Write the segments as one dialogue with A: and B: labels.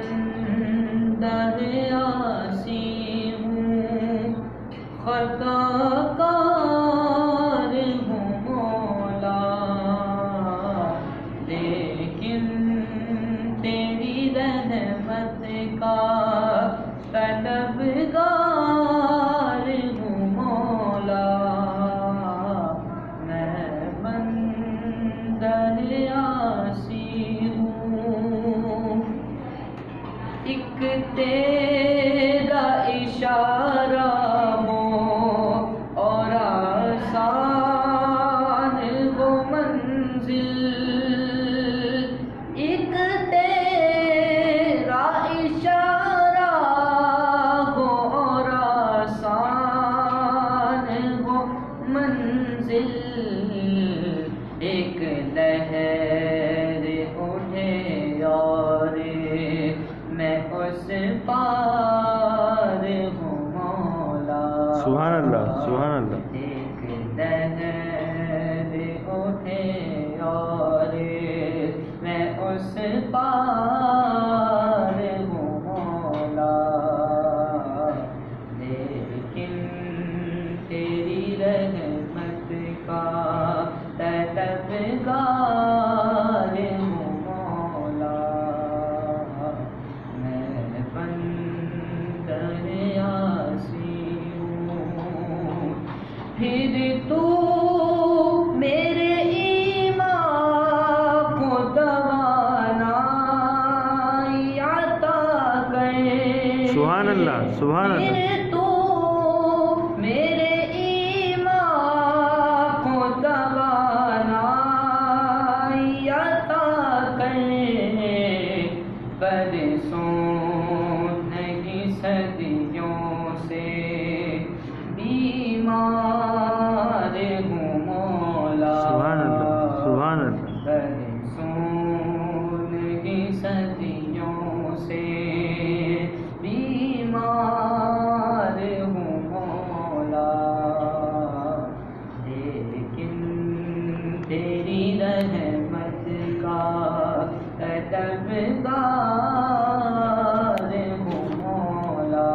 A: بندہ عاصی ہوں، خطا کار ہوں مولا، لیکن تیری رحمت کا طلبگار ہوں مولا، میں بندہ عاصی ہوں، ایک تیرا اشارہ ہو اور آسان ہو منزل، ایک تیرا اشارہ ہو اور آسان ہو منزل، ایک لہر اٹھے اور میں اس پار ہوں مولا،
B: سبحان اللہ سبحان اللہ،
A: ایک لہر اٹھے اور میں اس پار ہوں مولا، لیکن تیری رحمت کا طلبگار ہوں مولا، میں بندہ عاصی ہوں، پھر تو میرے ایمان کو دوانا عطا کر،
B: سبحان اللہ سبحان اللہ،
A: پھر تو میرے ایمان کو دوانا عطا کر، برسوں نہیں صدیوں سے بیمار ہوں مولا،
B: سبحان اللہ سبحان اللہ،
A: برسوں نہیں صدیوں سے بیمار ہوں مولا، لیکن تیری رحمت کا طلبگار ہوں مولا،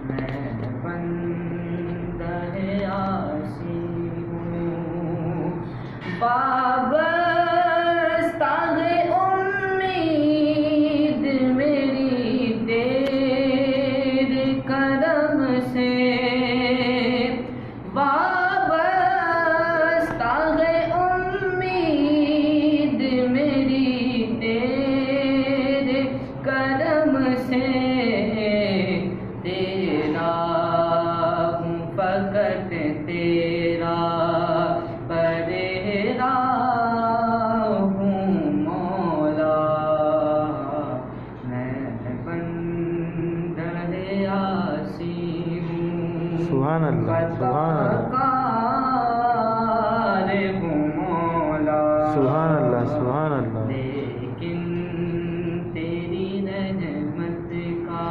A: میں بندہ عاصی ہوں، وابستہ ہے امید میری تیرے کرم سے، وابستہ ہے امید میری تیرے کرم سے، تیرا ہوں فقط تیرا پرہیزگار ہوں مولا، میں بندہ عاصی ہوں،
B: سبحان اللہ سبحان اللہ،
A: خطاکار ہوں مولا،
B: سبحان اللہ سبحان اللہ،
A: لیکن تیری رحمت کا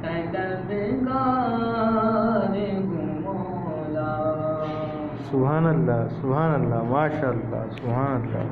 A: طلبگار ہوں مولا،
B: سبحان اللہ سبحان اللہ، ماشاء اللہ سبحان اللہ۔